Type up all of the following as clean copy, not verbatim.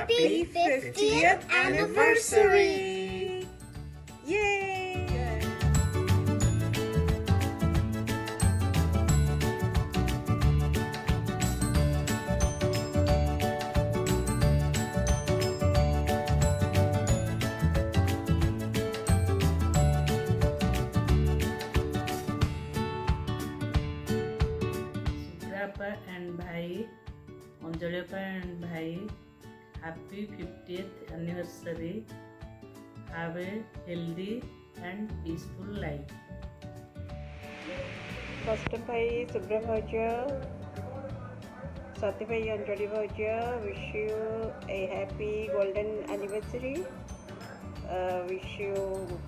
Happy 50th anniversary! Yay! Subrapa and भाई, Anjalipa and भाई, happy 50th anniversary. Have a healthy and peaceful life. First भाई Subra भाउज, Swati भाई Anjali भाउज, wish you a happy golden anniversary. Wish you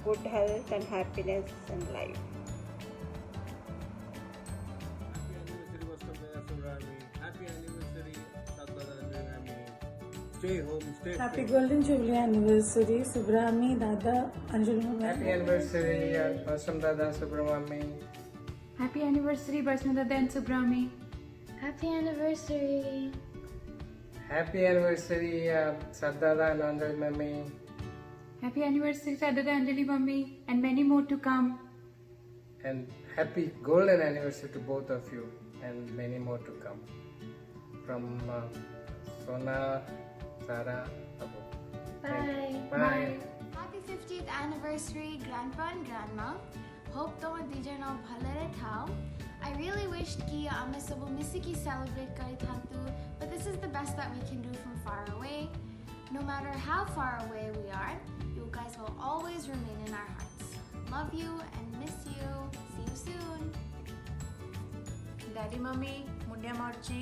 good health and happiness in life. Happy anniversary, Sadhguru Anjali. Stay home, stay Happy safe. Golden Jubilee Anniversary, Subrahmi, Dada, Anjali Mama. Happy anniversary, Basam Dada, Subramami. Happy anniversary, Basmadada and Subrami. Happy anniversary. Happy anniversary, Sadada and Anjali Mami. Happy anniversary, Sadada Anjali Mummy, and many more to come. And happy golden anniversary to both of you, and many more to come. From Sona, Sara, Abu. Bye. Bye. Happy 50th anniversary, Grandpa and Grandma. Hope toma dijan na bhalare thao. I really wished ki ame sabo misi ki celebrate kari thantu, but this is the best that we can do from far away. No matter how far away we are, you guys will always remain in our hearts. Love you and miss you. See you soon. Daddy Mummy, Mundia Marchi,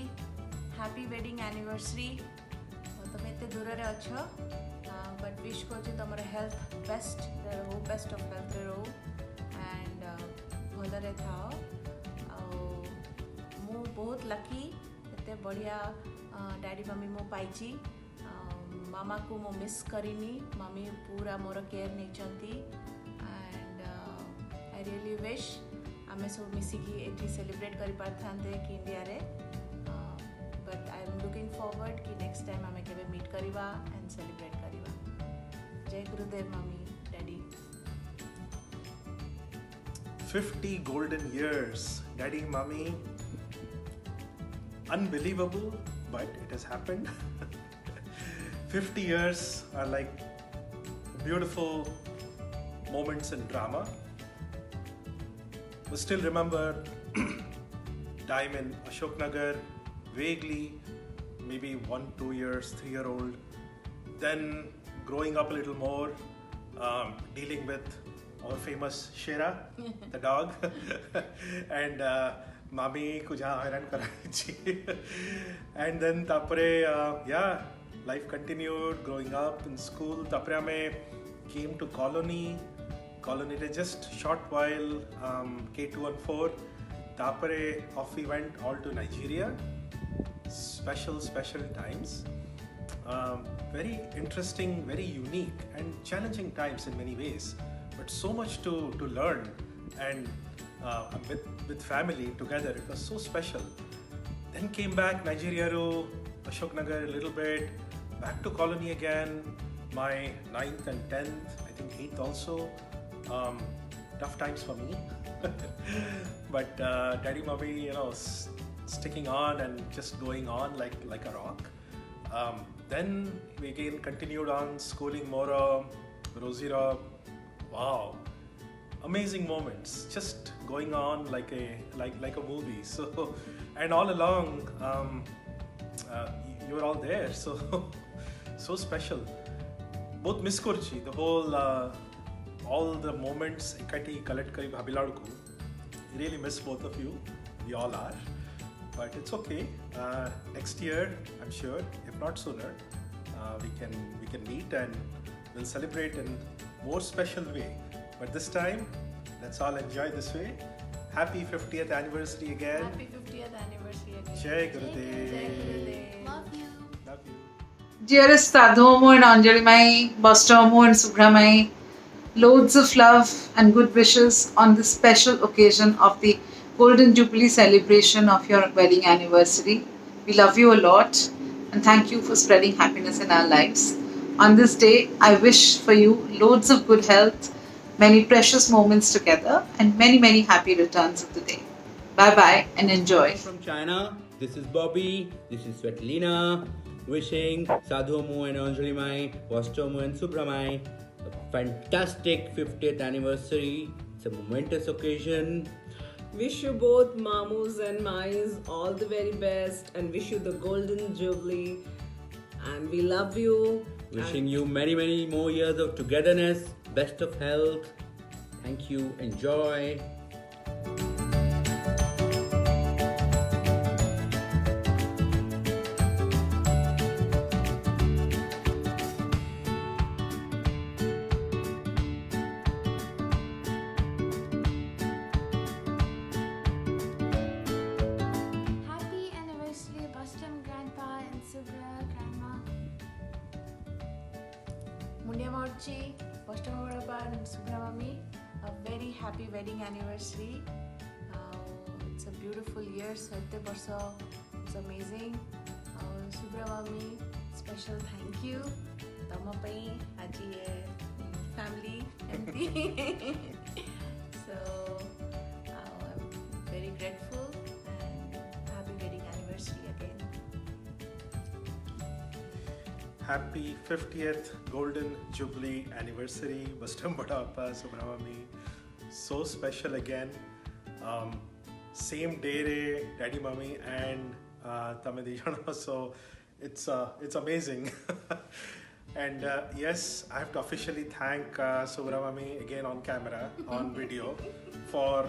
happy wedding anniversary. तुम एते दूर रे अच्छो, but wish को जे तमर health best रहो, best of health रे रहो, and भल रे थाओ. मु बहुत लकी एते बढ़िया डैडी मम्मी मु पाइची. मामा को मु मिस करिनी, मम्मी पूरा मोर केयर नहीं चंती, and I really wish आमे सब मिसिकी एठी सेलिब्रेट करि पारथांते कि इंडिया रे. But I am looking forward कि next time आमे केबे मीट करिवा and celebrate करिवा. जय गुरुदेव mummy, daddy. 50 golden years, Daddy, Mommy. Unbelievable, but it has happened. 50 years are like beautiful moments in drama. We still remember time in Ashok Nagar, vaguely, maybe 1-2 years, 3-year-old. Then growing up a little more, dealing with our famous Shera, the dog, and Mami ko jahan hairan karachi. And then tapre, yeah, life continued, growing up in school. Tapre ame came to Colony. Colony re just short while, K214. Tapre off we went all to Nigeria. Special times. Very interesting, very unique and challenging times in many ways. But so much to learn, and with family together, it was so special. Then came back Nigeria to Ashok Nagar a little bit, back to Colony again, my 9th and 10th, I think 8th also. Tough times for me. But Daddy Mummy, sticking on and just going on like a rock. Then we again continued on schooling Mora, Rosira. Wow, amazing moments, just going on like a movie. So, and all along, you were all there. So special. Both miss korchi the whole all the moments ekati collect kari bhabiladku. Really miss both of you. We all are. But it's okay. Next year, I'm sure, if not sooner, we can meet and we'll celebrate in more special way. But this time, let's all enjoy this way. Happy 50th anniversary again. Happy 50th anniversary again. Jai Gurudev. Love you. Love you. Dearest Sadhumu and Anjali Mai, Bastamu and Subramai, loads of love and good wishes on this special occasion of the Golden Jubilee celebration of your wedding anniversary. We love you a lot and thank you for spreading happiness in our lives. On this day, I wish for you loads of good health, many precious moments together, and many, many happy returns of the day. Bye bye and enjoy. From China, this is Bobby, this is Svetlina, wishing Sadhu Amu and Anjali Mai, Vastomu and Subramai a fantastic 50th anniversary. It's a momentous occasion. Wish you both Mamus and Mais all the very best and wish you the golden jubilee. And we love you. Wishing you many, many more years of togetherness, best of health. Thank you. Enjoy. Happy anniversary, Bastam Grandpa and Subra Grandma. Mundia Morchi, Boston Moraba and Subramami, a very happy wedding anniversary. It's a beautiful year, Satte Barsa, it's amazing. Subramami, special thank you. Tamapai, Aji, family, empty. So, I'm very grateful and happy wedding anniversary again. Happy 50th Golden Jubilee Anniversary, Bastam Badappa Subramami. So special again. Same day, re, Daddy, Mummy, and Tamedijana. So it's amazing. And yes, I have to officially thank Subramami again on camera, on video, for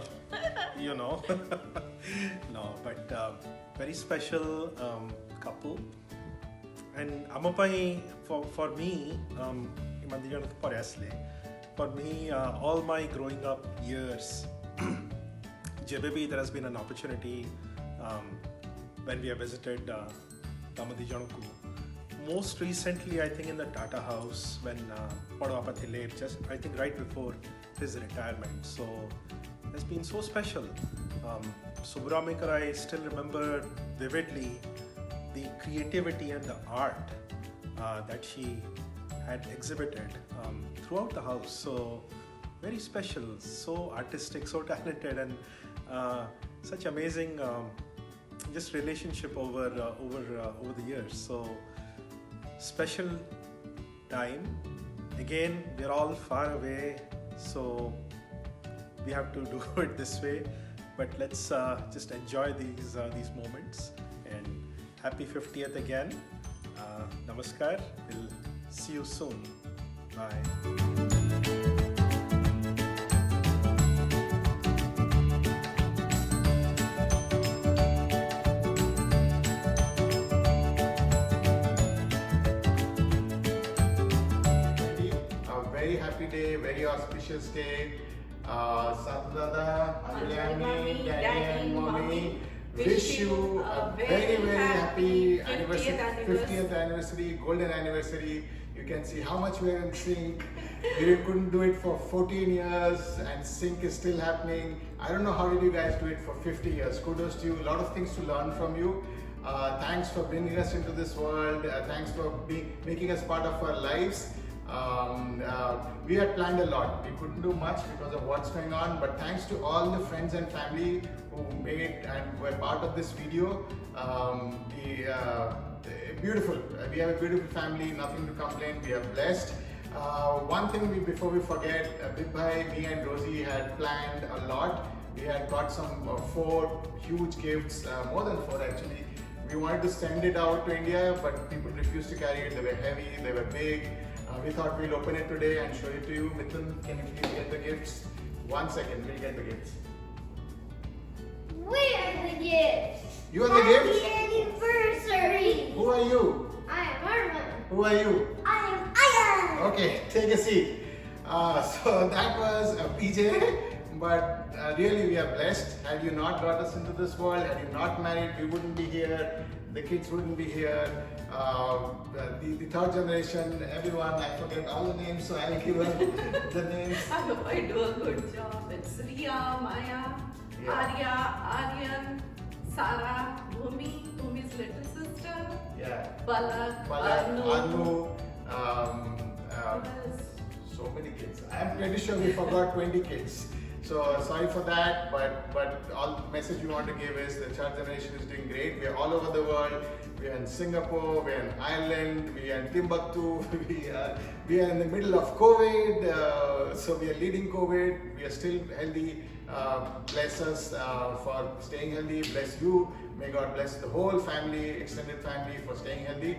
no, but very special couple. And Amapai, for me, for me, all my growing up years, JBB, there has been an opportunity when we have visited Tamadijanuku. Most recently, I think in the Tata House when Padwapa Thile, just I think right before his retirement. So it's been so special. Subramikar, I still remember vividly the creativity and the art that she had exhibited throughout the house. So very special, so artistic, so talented, and such amazing just relationship over the years. So special time. Again, we're all far away, so we have to do it this way. But let's just enjoy these moments. And happy 50th again. Namaskar. We'll see you soon. Bye. Very happy day, very auspicious day. Sadhu Dada, Anjali, Daddy and Mommy wish you a very, very happy anniversary, 50th anniversary, golden anniversary. You can see how much we are in sync. We couldn't do it for 14 years and sync is still happening. I don't know how did you guys do it for 50 years. Kudos to you. A lot of things to learn from you. Thanks for bringing us into this world. Thanks for making us part of our lives. We had planned a lot. We couldn't do much because of what's going on, but thanks to all the friends and family who made and were part of this video. Beautiful. We have a beautiful family, nothing to complain. We are blessed. One thing before we forget, Big Bhai, me and Rosie had planned a lot. We had got some 4 huge gifts, more than 4 actually. We wanted to send it out to India, but people refused to carry it. They were heavy, they were big. We thought we'll open it today and show it to you. Mithun, can you please get the gifts? 1 second, we'll get the gifts. We are the gifts. You are the gifts? Happy anniversary. Who are you? I am Arman. Who are you? I am Ayan. Okay, take a seat. So that was a PJ, but really we are blessed. Had you not brought us into this world, had you not married, we wouldn't be here. The kids wouldn't be here. The third generation, everyone, I forget all the names, so I'll give the names. I hope I do a good job. It's Riya, Maya, Arya, Aryan, Sara, Bhumi's little sister. Yeah. Balak, Anu, so many kids. I'm pretty sure we forgot 20 kids. So sorry for that, but all the message we want to give is the third generation is doing great. We are all over the world. We are in Singapore, we are in Ireland, we are in Timbuktu, we are in the middle of COVID, so we are leading COVID. We are still healthy. Bless us for staying healthy. Bless you. May God bless the whole family, extended family for staying healthy.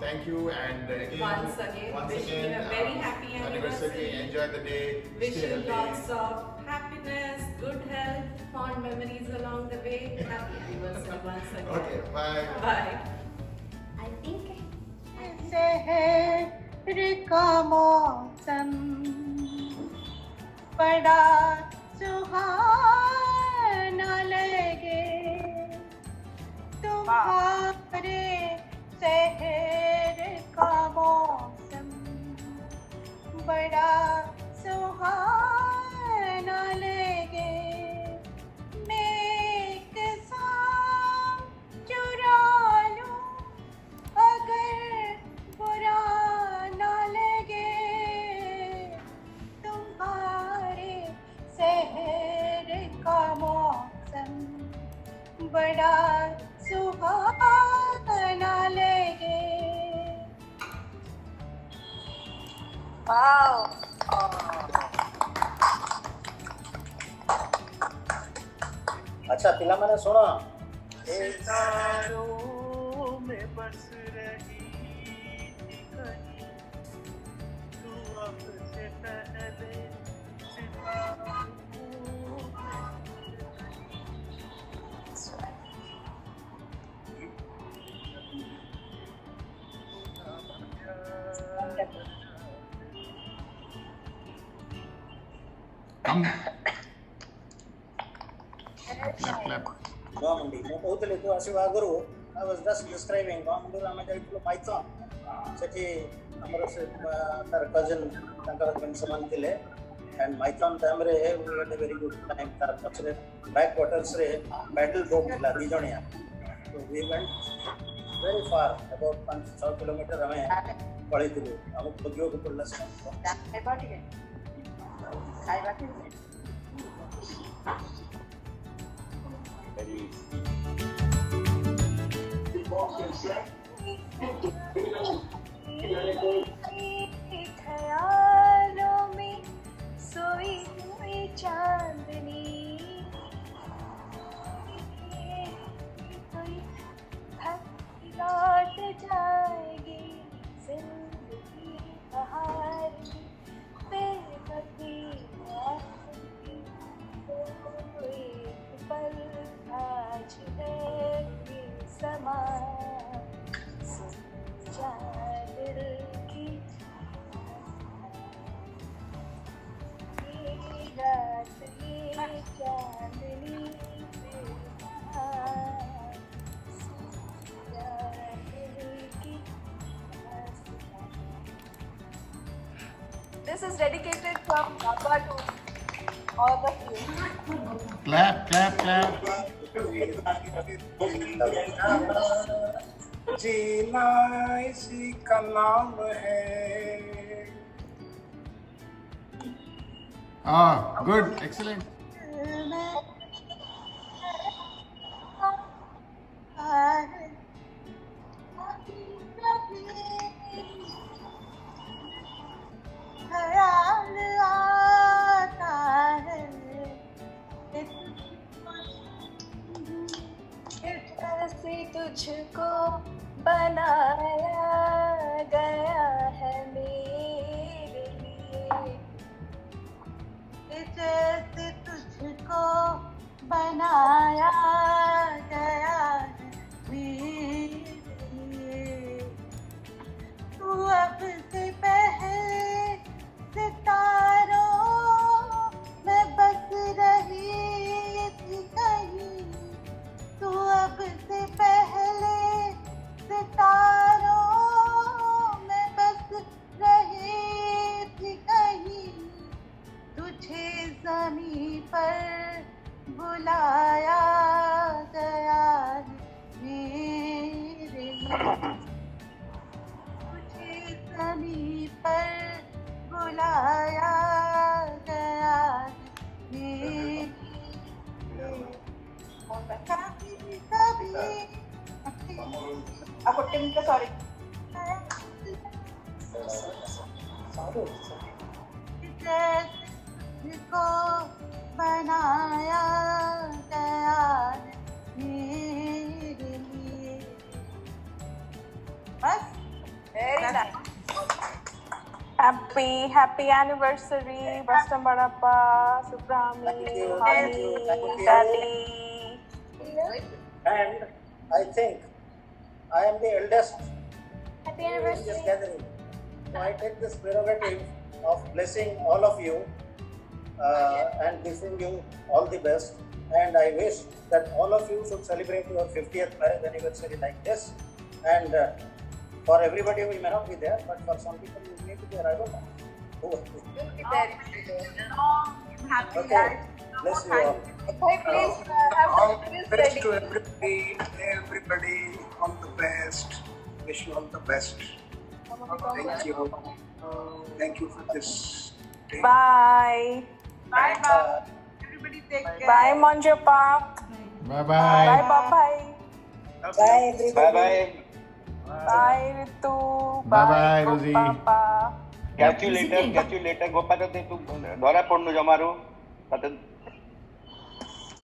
Thank you, and again, Once again, wishing you a very happy anniversary. Enjoy the day. Wish Stay you healthy. lots of happiness, good health, fond memories along the way. Happy anniversary once again. Okay, bye. Bye. I think शहर का मौसम बड़ा सुहाना लगे तुम्हारे शहर का मौसम बड़ा सुहाना लगे मैं एक सांस चुरा लूं अगर बुरा ना लगे तुम्हारे शहर का मौसम बड़ा सुहाना लगे। वाओ अच्छा पिला मैंने सुना सितारों में बस रही थी कहीं तू अब से पहले सितारों Come. Clap. Gomundi, ମୁଁ କହୁଥିଲି ତୁ ଆସିବା ଆଗରୁ I was just describing Gomundiରୁ ଆମେ ଯାଇଥିଲୁ ମାଇଥନ ସେଠି ଆମର ସେ ତାର କଜିନ୍ ତାଙ୍କର ସେମାନେ ଥିଲେ and ମାଇଥନ ଟାଇମ୍ରେ we had a very good time ତାର ପଛରେ ବ୍ୟାକ୍ ୱାଟର୍ସରେ ପ୍ୟାଡଲ ବୋଟ୍ ଥିଲା 2 ଜଣିଆ so we went very far about 5-6 kilometre ଆମେ ପଳେଇଥିଲୁ ଆମକୁ ଖୋଜିବାକୁ ପଡ଼ିଲା ଖାଇବା ଟିକେ ଖାଇବା ଟିକେ ख्यालों में सोई हुई चांदनी कोई लौट जाएगी जिंदगी बहार की बेवफी एक पल आज है ये समा जा दिल की ये रात ये चांदनी This is dedicated from Baba to all of you. Clap, clap, clap. जीना इसी का नाम है Good, excellent. ख्याल आता है से तुझको बनाया गया है मेरे लिए जैसे तुझको बनाया गया है मेरे लिए तू अब से पहले सितारों में बस रही थी कहीं तू अब से पहले सितारों में बस रही थी कहीं तुझे ज़मीं पर बुलाया गया Aku tim ke sorry. को बनाया गया मेरे लिए बस Very nice. Happy anniversary, Bastam Badappa, Subrami, Mommy, Daddy. And I think I am the eldest Happy in this anniversary. gathering. So I take this prerogative of blessing all of you and wishing you all the best. And I wish that all of you should celebrate your 50th marriage anniversary like this. And for everybody, we may not be there, but for some people, we may be there. I don't know. We'll be there. Happy Okay. Bless you all. Hey, please have All the the quiz best ready. to everybody, all the best. Wish you all the best. Thank you. Thank you for this day. Bye. Bye bye. Everybody take care. Bye, Monjopa. Bye Bye, Babai. Bye, everybody. Bye, Ritu. Bye, Rosie. Papa. Catch you later, Gopa. तू धरा पड़नु जमारू